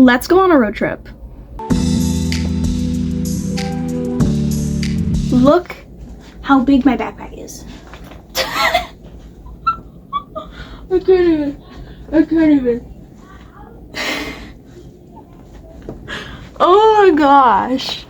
let's go on a road trip. Look how big my backpack is. I can't even. Oh my gosh.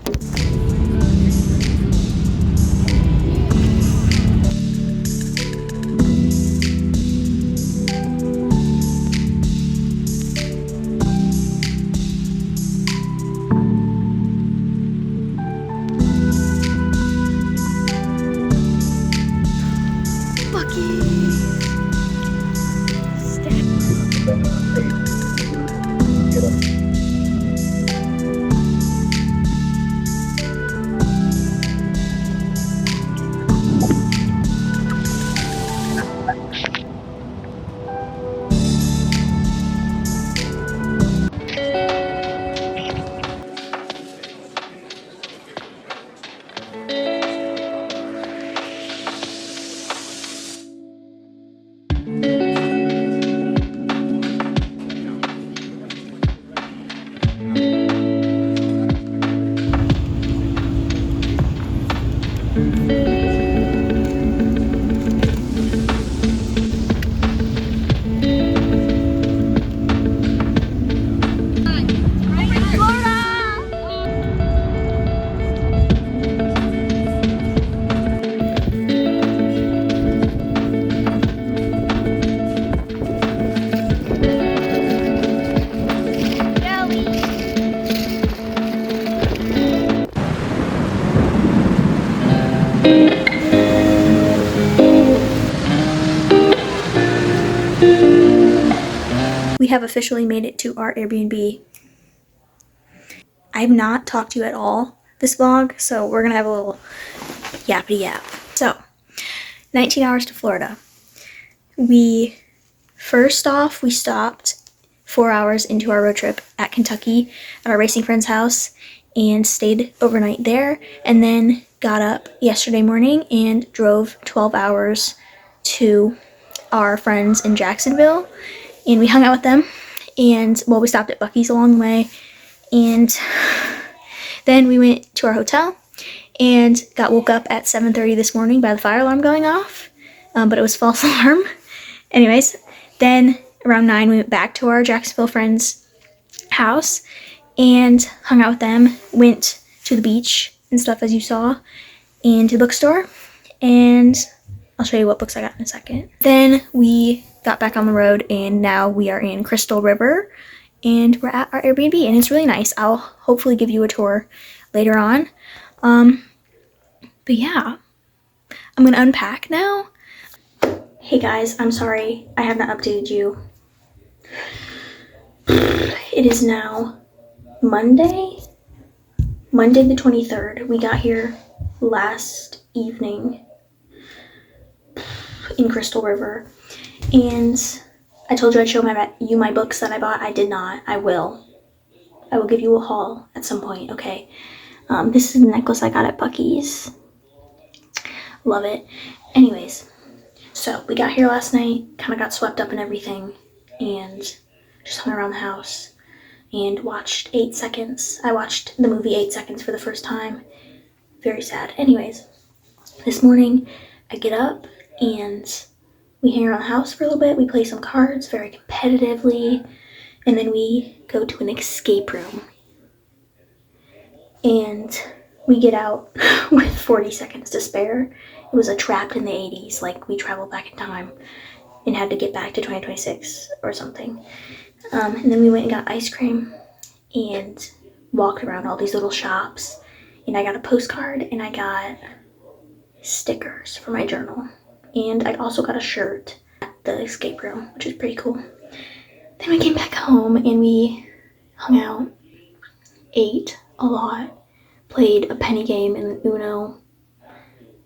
We have officially made it to our Airbnb. I have not talked to you at all this vlog, so we're gonna have a little yappity yap. So, 19 hours to Florida. First off, we stopped 4 hours into our road trip at Kentucky at our racing friend's house and stayed overnight there, and then got up yesterday morning and drove 12 hours to our friends in Jacksonville, and we hung out with them, and well, we stopped at Buc-ee's along the way, and then we went to our hotel and got woke up at 7:30 this morning by the fire alarm going off, but it was false alarm. Anyways, then around 9 we went back to our Jacksonville friend's house and hung out with them, went to the beach and stuff as you saw, and to the bookstore, and I'll show you what books I got in a second. Then we got back on the road, and now we are in Crystal River, and we're at our Airbnb, and it's really nice. I'll hopefully give you a tour later on. But yeah, I'm gonna unpack now. Hey guys, I'm sorry I have not updated you. It is now Monday the 23rd. We got here last evening in Crystal River, and I told you I'd show you my books that I bought. I did not. I will give you a haul at some point, okay? This is the necklace I got at Buc-ee's. Love it. Anyways, so we got here last night, kind of got swept up in everything, and just hung around the house and watched 8 Seconds. I watched the movie 8 Seconds for the first time. Very sad. Anyways, this morning I get up and we hang around the house for a little bit. We play some cards very competitively, and then we go to an escape room. And we get out with 40 seconds to spare. It was a Trapped in the 80s, like we traveled back in time and had to get back to 2026 or something. And then we went and got ice cream and walked around all these little shops, and I got a postcard and I got stickers for my journal, and I also got a shirt at the escape room, which is pretty cool. Then we came back home and we hung out, ate a lot, played a penny game and Uno,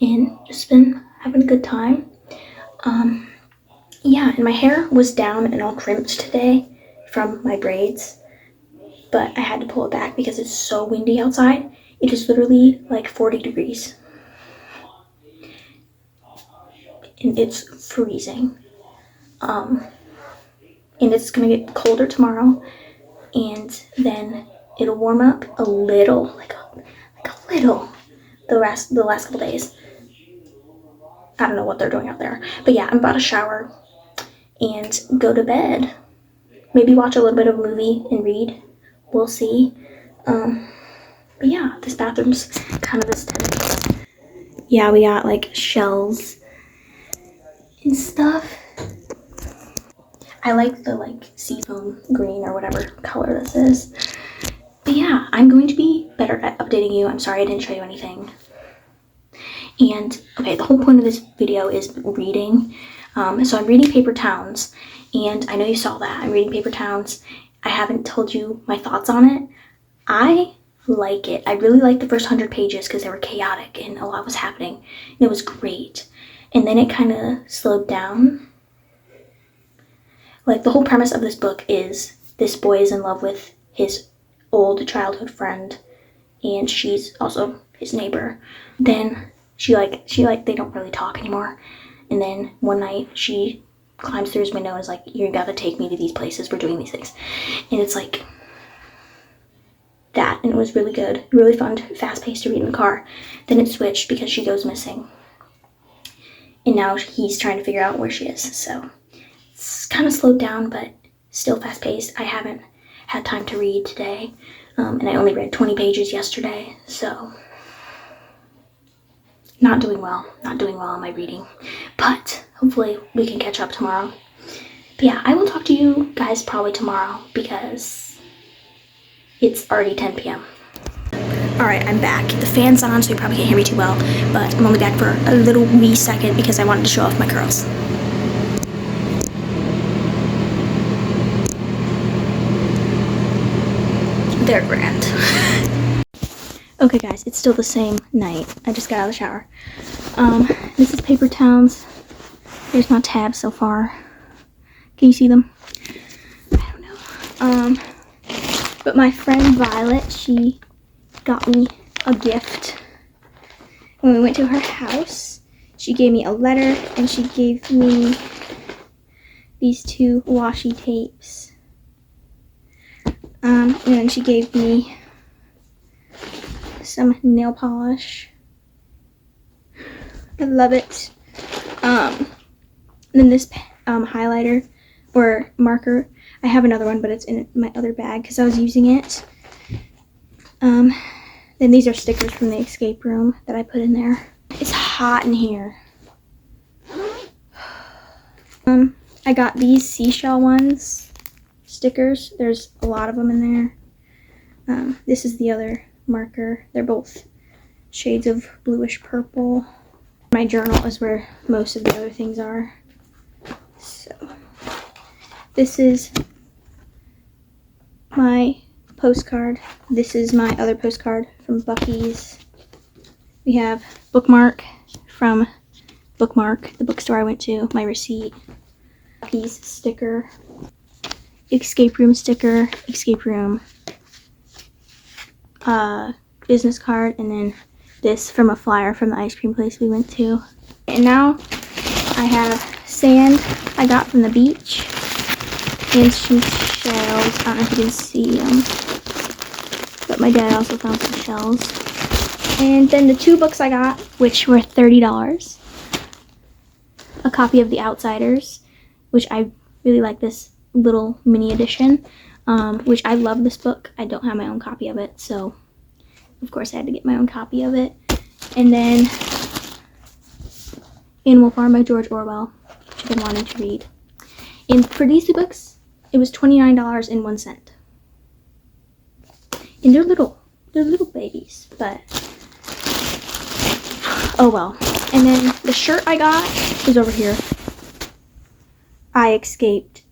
and just been having a good time. Yeah, and my hair was down and all crimped today from my braids, but I had to pull it back because it's so windy outside. It is literally like 40 degrees. And it's freezing. And it's gonna get colder tomorrow. and then it'll warm up a little, like a little, the last couple days. I don't know what they're doing out there, but yeah, I'm about to shower and go to bed. Maybe watch a little bit of a movie and read. We'll see. But yeah, this bathroom's kind of aesthetic. Yeah, we got like shells and stuff. I like the like seafoam green or whatever color this is. But yeah, I'm going to be better at updating you. I'm sorry I didn't show you anything. And okay, the whole point of this video is reading. So I'm reading Paper Towns, and I know you saw that. I'm reading Paper Towns. I haven't told you my thoughts on it. I like it. I really liked the first 100 pages because they were chaotic and a lot was happening. And it was great. And then it kind of slowed down. Like, the whole premise of this book is this boy is in love with his old childhood friend, and she's also his neighbor. Then they don't really talk anymore. And then one night she climbs through his window and is like, you gotta take me to these places, we're doing these things. And it's like that, and it was really good, really fun, fast-paced to read in the car. Then it switched because she goes missing, and now he's trying to figure out where she is. So it's kind of slowed down, but still fast-paced. I haven't had time to read today, and I only read 20 pages yesterday, so not doing well in my reading, but hopefully we can catch up tomorrow. But yeah, I will talk to you guys probably tomorrow because it's already 10 p.m. Alright, I'm back. The fan's on, so you probably can't hear me too well, but I'm only back for a little wee second because I wanted to show off my curls. They're grand. Okay guys, it's still the same night. I just got out of the shower. This is Paper Towns. There's my tabs so far. Can you see them? I don't know. But my friend Violet, she got me a gift when we went to her house. She gave me a letter, and she gave me these 2 washi tapes. And then she gave me some nail polish. I love it. Then this highlighter or marker. I have another one, but it's in my other bag because I was using it. Then these are stickers from the escape room that I put in there. It's hot in here. I got these seashell ones, stickers. There's a lot of them in there. This is the other marker. They're both shades of bluish purple. My journal is where most of the other things are. So this is my postcard. This is my other postcard from Buc-ee's. We have bookmark from Bookmark, the bookstore I went to, my receipt, Buc-ee's sticker, escape room sticker, escape room business card, and then this from a flyer from the ice cream place we went to. And now I have sand I got from the beach and some shells. I don't know if you can see them, but my dad also found some shells. And then the 2 books I got, which were $30. A copy of The Outsiders, which I really like, this little mini edition, which I love this book. I don't have my own copy of it, so of course I had to get my own copy of it. And then Animal Farm by George Orwell, which I've been wanting to read. And for these 2 books, it was $29.01. And they're little babies, but oh well. And then the shirt I got is over here. I escaped.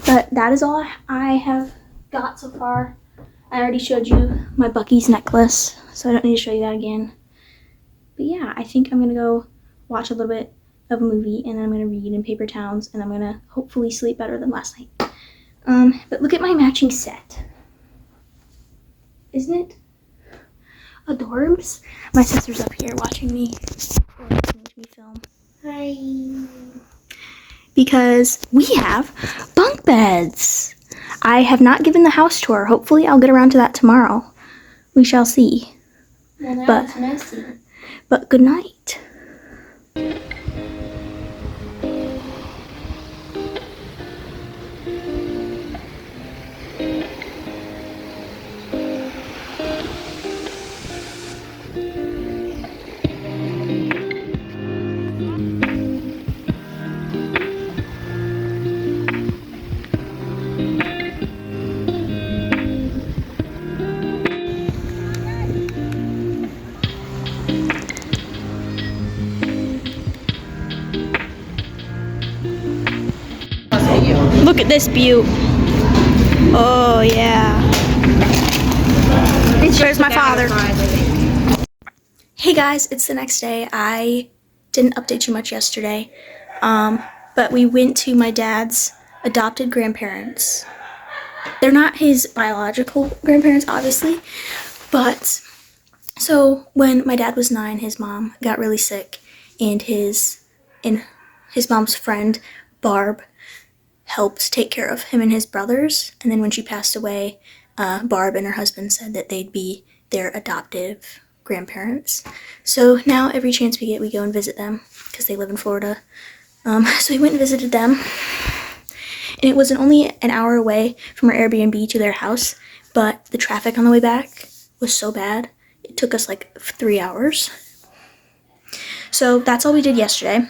But that is all I have got so far. I already showed you my Buc-ee's necklace, so I don't need to show you that again. But yeah, I think I'm going to go watch a little bit of a movie, and then I'm going to read in Paper Towns, and I'm going to hopefully sleep better than last night. But look at my matching set. Isn't it adorbs? My sister's up here watching me or listening to me film. Hi. Because we have bunk beds. I have not given the house tour. Hopefully I'll get around to that tomorrow. We shall see. Well, now it's messy. But good night. Look at this view. Oh yeah. There's my father. Hey guys, it's the next day. I didn't update you much yesterday, but we went to my dad's adopted grandparents. They're not his biological grandparents, obviously, but so when my dad was 9, his mom got really sick, and his mom's friend Barb helped take care of him and his brothers. And then when she passed away, Barb and her husband said that they'd be their adoptive grandparents. So now every chance we get, we go and visit them because they live in Florida. So we went and visited them, and it was only an hour away from our Airbnb to their house, but the traffic on the way back was so bad, it took us like 3 hours. So that's all we did yesterday.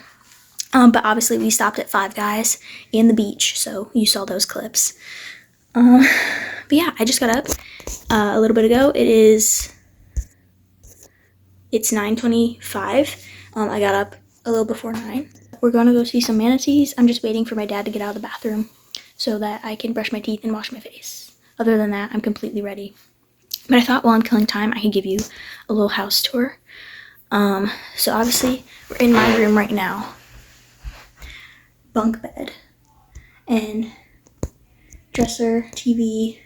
But obviously we stopped at Five Guys and the beach, so you saw those clips. But yeah, I just got up a little bit ago. It's 9:25. I got up a little before 9. We're gonna go see some manatees. I'm just waiting for my dad to get out of the bathroom so that I can brush my teeth and wash my face. Other than that, I'm completely ready. But I thought while I'm killing time, I could give you a little house tour. So obviously we're in my room right now. Bunk bed and dresser, TV,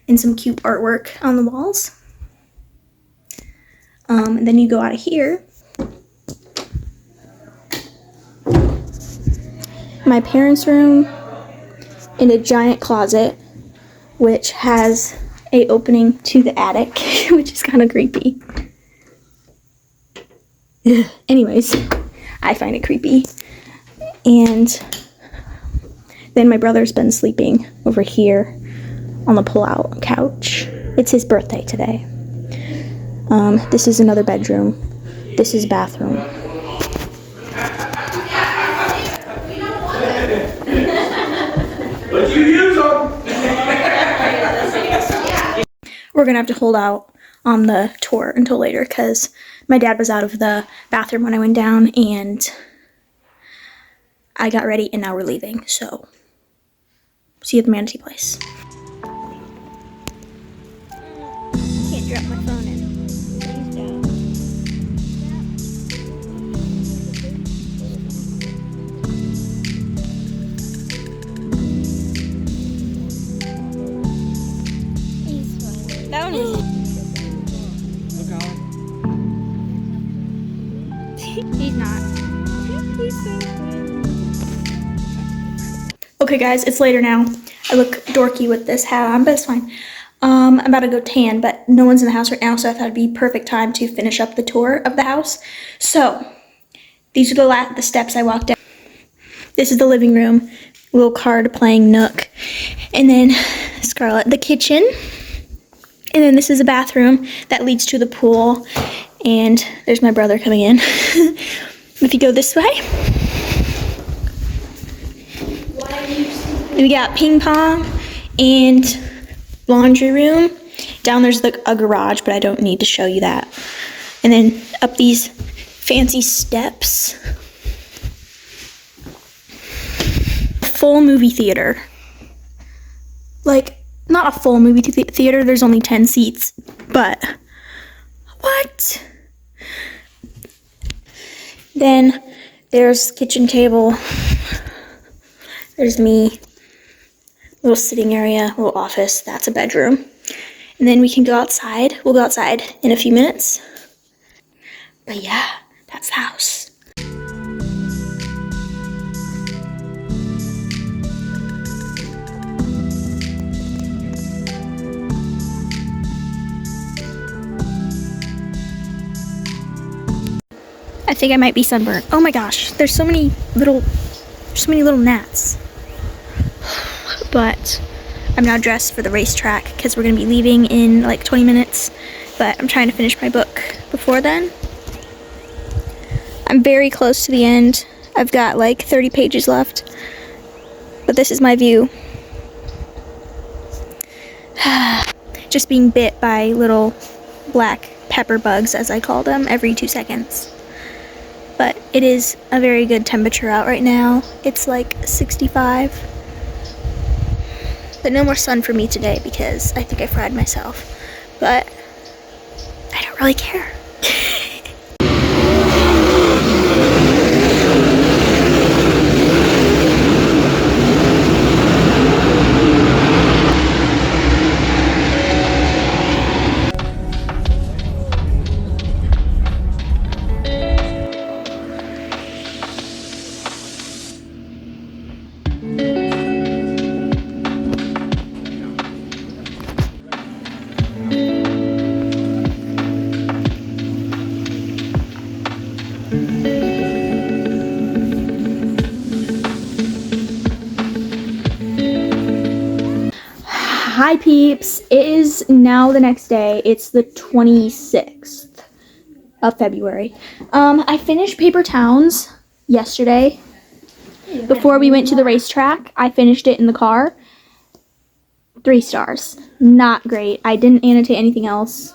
and some cute artwork on the walls. And then you go out of here. My parents' room and a giant closet, which has a opening to the attic, which is kind of creepy. Anyways, I find it creepy. And then my brother's been sleeping over here on the pull-out couch. It's his birthday today. This is another bedroom. This is bathroom. But you use them. We're gonna have to hold out on the tour until later because my dad was out of the bathroom when I went down, and I got ready, and now we're leaving, so see you at the manatee place. Can't drop my phone in. Please don't. That one is. Look out. He's not. He's so Okay guys, it's later now. I look dorky with this hat on, but it's fine. I'm about to go tan, but no one's in the house right now, so I thought it'd be perfect time to finish up the tour of the house. So, these are the steps I walked down. This is the living room, little card playing Nook. And then, Scarlett, the kitchen. And then this is a bathroom that leads to the pool. And there's my brother coming in. If you go this way, we got ping pong and laundry room. Down there's a garage, but I don't need to show you that. And then up these fancy steps. Full movie theater. Like, not a full movie theater, there's only 10 seats, but what? Then there's kitchen table. There's me. Little sitting area, little office. That's a bedroom. And then we can go outside. We'll go outside in a few minutes. But yeah, that's the house. I think I might be sunburned. Oh my gosh, there's so many little gnats. But I'm now dressed for the racetrack because we're gonna be leaving in like 20 minutes. But I'm trying to finish my book before then. I'm very close to the end. I've got like 30 pages left. But this is my view. Just being bit by little black pepper bugs, as I call them, every 2 seconds. But it is a very good temperature out right now. It's like 65. But no more sun for me today because I think I fried myself. But I don't really care. Hi peeps, it is now the next day. It's the 26th of February. I finished Paper Towns yesterday before we went to the racetrack. I finished it in the car. 3 stars. Not great. I didn't annotate anything else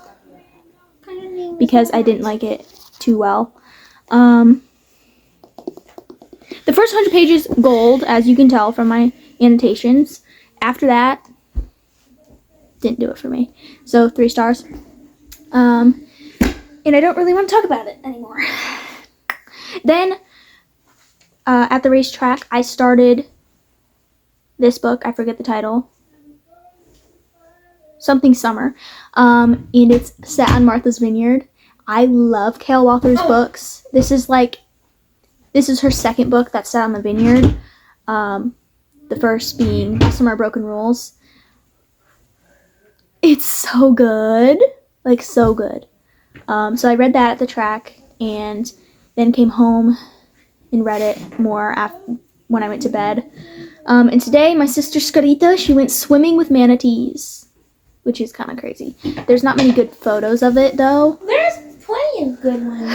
because I didn't like it too well. The first 100 pages, gold, as you can tell from my annotations. After that, didn't do it for me. So 3 stars. And I don't really want to talk about it anymore. Then, at the racetrack, I started this book. I forget the title. Something Summer. And it's set on Martha's Vineyard. I love Kale Walker's books. This is her second book that's set on the vineyard. The first being Summer of Broken Rules. It's so good. Like, so good. So I read that at the track and then came home and read it more when I went to bed. And today, my sister Scarita, she went swimming with manatees, which is kind of crazy. There's not many good photos of it, though. There's plenty of good ones.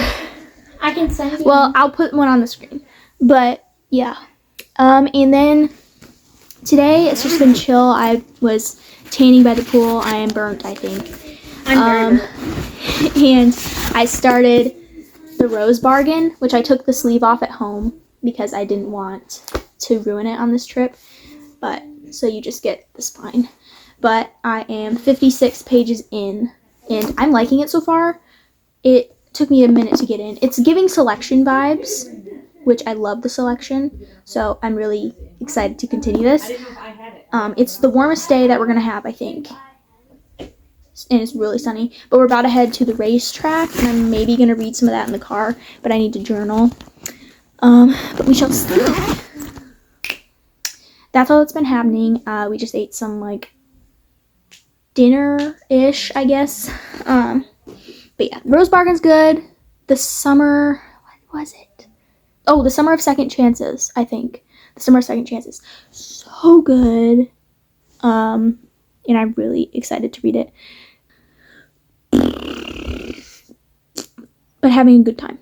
I can send you. Well, I'll put one on the screen. But, yeah. And then today, it's just been chill. I was tanning by the pool. I am burnt, I think. I'm very And I started the Rose Bargain, which I took the sleeve off at home because I didn't want to ruin it on this trip. But, so you just get the spine. But I am 56 pages in, and I'm liking it so far. It took me a minute to get in. It's giving selection vibes, which I love the selection. So I'm really excited to continue this. It's the warmest day that we're going to have, I think. And it's really sunny. But we're about to head to the racetrack, and I'm maybe going to read some of that in the car, but I need to journal. But we shall see. That's all that's been happening. We just ate some, like, dinner-ish, I guess. But yeah, Rose Bargain's good. The Summer, what was it? Oh, The Summer of Second Chances, I think. The Summer of Second Chances. So good. And I'm really excited to read it. But having a good time.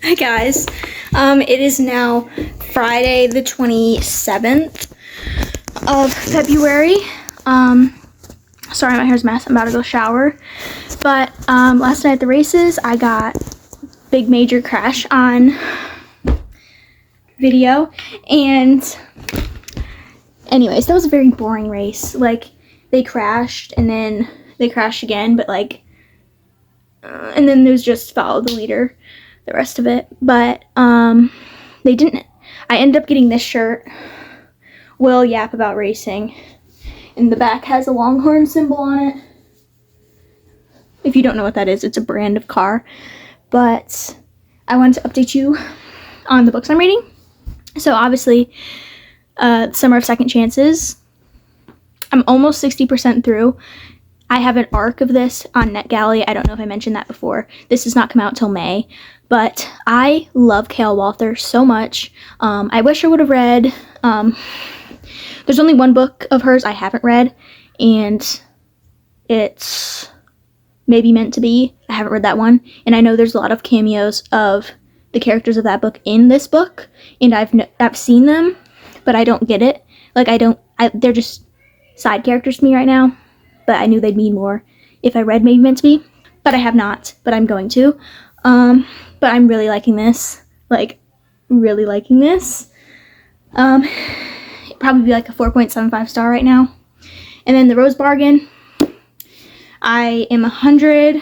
Hi guys, it is now Friday the 27th. of February. Sorry, my hair's a mess. I'm about to go shower. But last night at the races, I got big major crash on video. And anyways, that was a very boring race. Like, they crashed and then they crashed again, but like, and then there's just follow the leader, the rest of it. But they didn't. I ended up getting this shirt. Will Yap About Racing. And the back has a Longhorn symbol on it. If you don't know what that is, it's a brand of car. But I wanted to update you on the books I'm reading. So obviously, Summer of Second Chances. I'm almost 60% through. I have an arc of this on NetGalley. I don't know if I mentioned that before. This does not come out till May. But I love Kale Walther so much. I wish I would have read... there's only one book of hers I haven't read, and it's Maybe Meant to Be. I haven't read that one, and I know there's a lot of cameos of the characters of that book in this book, and I've seen them, but I don't get it. Like, they're just side characters to me right now, but I knew they'd mean more if I read Maybe Meant to Be, but I have not, but I'm going to. But I'm really liking this, like, really liking this. It'd probably be like a 4.75 star right now. And then The Rose Bargain, I am 107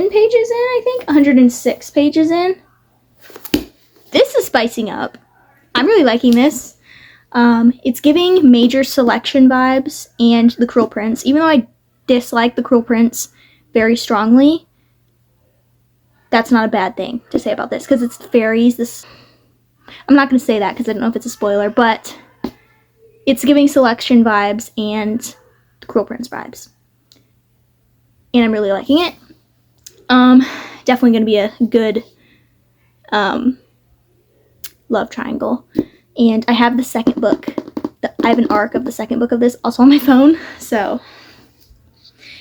pages in, I think, 106 pages in. This is spicing up. I'm really liking this. It's giving Major Selection vibes and The Cruel Prince, even though I dislike The Cruel Prince very strongly. That's not a bad thing to say about this, because it's fairies. I'm not going to say that because I don't know if it's a spoiler, but it's giving Selection vibes and the Cruel Prince vibes. And I'm really liking it. Definitely going to be a good love triangle. And I have the second book. I have an arc of the second book of this also on my phone. So,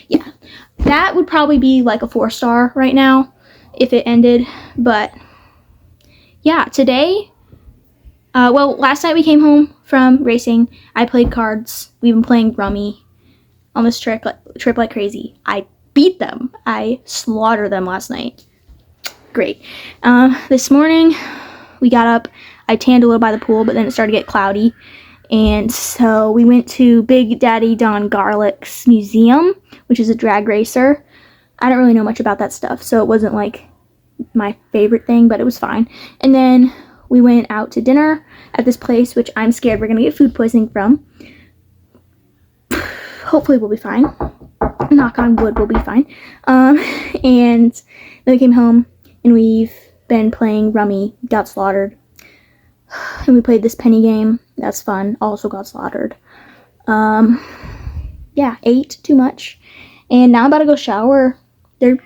yeah. That would probably be like a 4-star right now if it ended. But, yeah, today... last night we came home from racing. I played cards. We've been playing Rummy on this trip like crazy. I beat them. I slaughtered them last night. Great. This morning we got up. I tanned a little by the pool, but then it started to get cloudy. And so we went to Big Daddy Don Garlick's museum, which is a drag racer. I don't really know much about that stuff, so it wasn't like my favorite thing, but it was fine. And then we went out to dinner at this place, which I'm scared we're going to get food poisoning from. Hopefully we'll be fine. Knock on wood, we'll be fine. And then we came home, and we've been playing Rummy, got slaughtered. And we played this penny game. That's fun. Also got slaughtered. Yeah, ate too much. And now I'm about to go shower. They're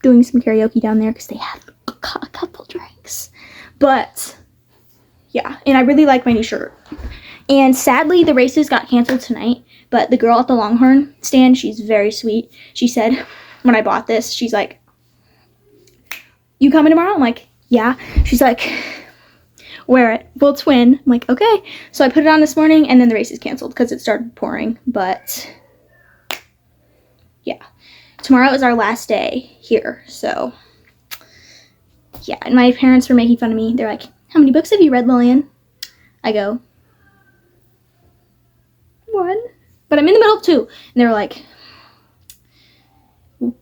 doing some karaoke down there because they had a couple drinks. But... yeah, and I really like my new shirt. And sadly, the races got canceled tonight, but the girl at the Longhorn stand, she's very sweet. She said, when I bought this, she's like, "You coming tomorrow?" I'm like, "Yeah." She's like, "Wear it. We'll twin." I'm like, "Okay." So I put it on this morning, and then the races canceled because it started pouring. But, yeah. Tomorrow is our last day here, so, yeah. And my parents were making fun of me. They're like, "How many books have you read, Lillian?" I go, 1. But I'm in the middle of 2. And they were like,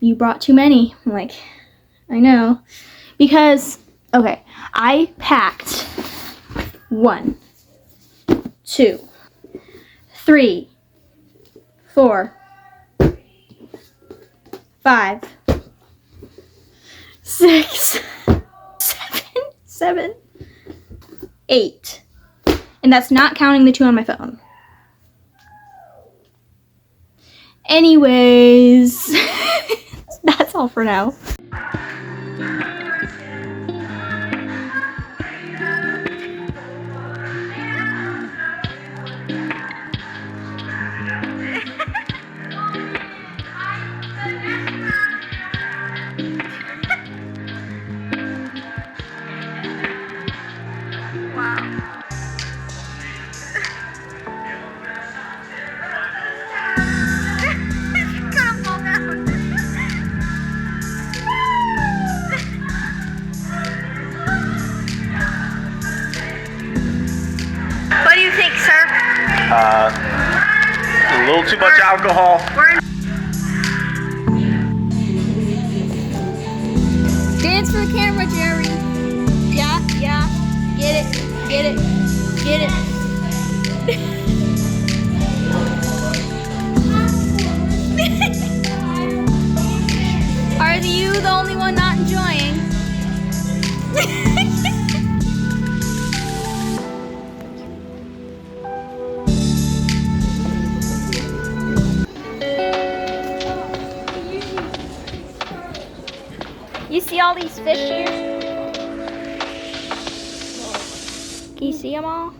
"You brought too many." I'm like, "I know." Because, okay, I packed 1, 2, 3, 4, 5, 6, 7, 8. And that's not counting the 2 on my phone. Anyways, that's all for now. too much alcohol. Dance for the camera, Jerry. Yeah, yeah. Get it, get it, get it. Are you the only one not enjoying? You see all these fish here? Can you see them all?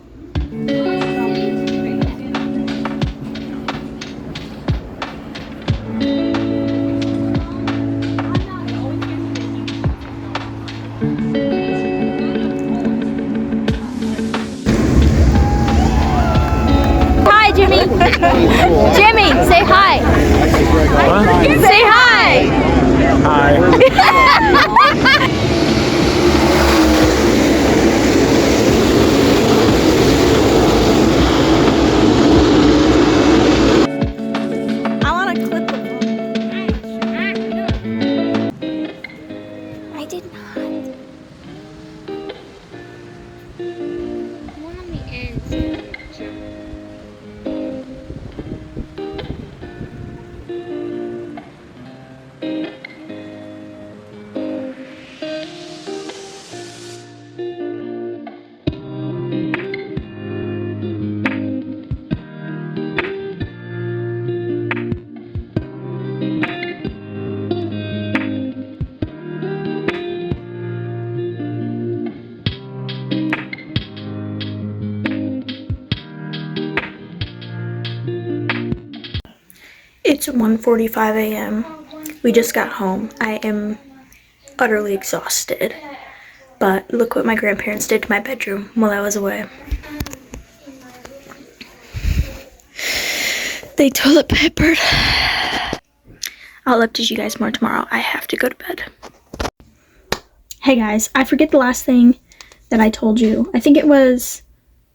Hi, Jimmy. Jimmy, say hi. Say hi. I want a clip of them. I did not. One on the ends. It's 1:45 a.m. We just got home. I am utterly exhausted. But look what my grandparents did to my bedroom while I was away. They toilet papered. I'll update you guys more tomorrow. I have to go to bed. Hey guys, I forget the last thing that I told you. I think it was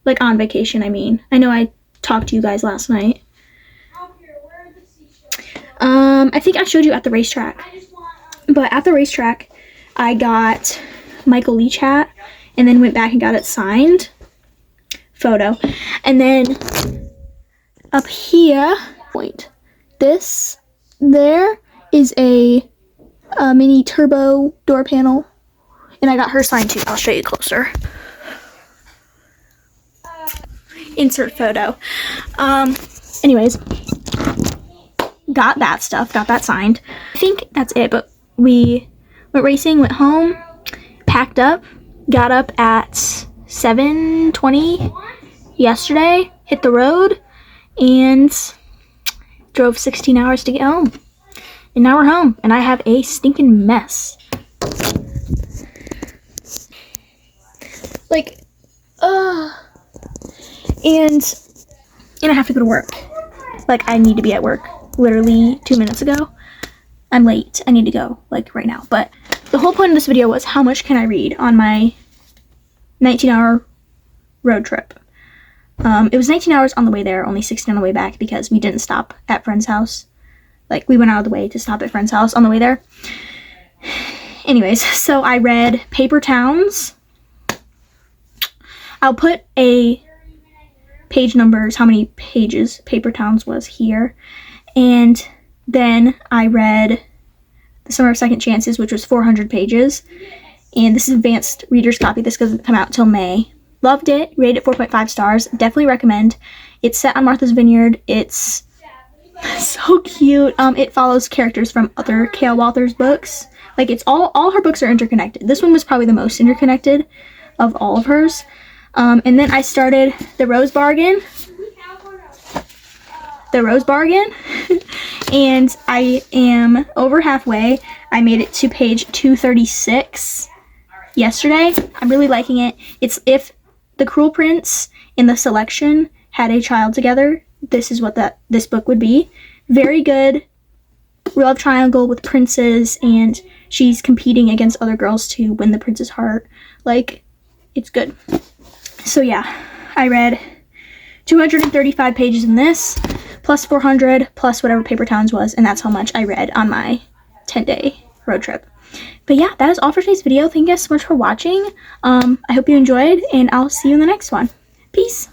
like on vacation, I mean. I know I talked to you guys last night. I think I showed you at the racetrack. But at the racetrack, I got Michael Leach hat and then went back and got it signed. Photo. And then up here, wait, this there is a mini turbo door panel. And I got her signed too. I'll show you closer. Insert photo. Anyways, got that stuff, got that signed. I think that's it, but we went racing, went home, packed up, got up at 7:20 yesterday, hit the road, and drove 16 hours to get home. And now we're home, and I have a stinking mess. Like, and I have to go to work. Like, I need to be at work literally 2 minutes ago. I'm late. I need to go, like, right now. But the whole point of this video was how much can I read on my 19-hour road trip. It was 19 hours on the way there, only 16 on the way back because we didn't stop at friend's house. Like, we went out of the way to stop at friend's house on the way there. Anyways, so I read Paper Towns. I'll put a page numbers, how many pages Paper Towns was here. And then I read The Summer of Second Chances, which was 400 pages. And this is advanced reader's copy. This doesn't come out till May. Loved it. Rated it 4.5 stars. Definitely recommend. It's set on Martha's Vineyard. It's so cute. It follows characters from other K.L. Walters books. Like, it's all her books are interconnected. This one was probably the most interconnected of all of hers. And then I started The Rose Bargain. And I am over halfway. I made it to page 236 yesterday. I'm really liking it. It's if the Cruel Prince in the selection had a child together, this is what this book would be. Very good love triangle with princes, and she's competing against other girls to win the prince's heart. Like, it's good. So yeah, I read 235 pages in this. plus 400 plus whatever paper towns was, and that's how much I read on my 10-day road trip. But yeah, that is all for today's video. Thank you guys so much for watching. I hope you enjoyed, and I'll see you in the next one. Peace.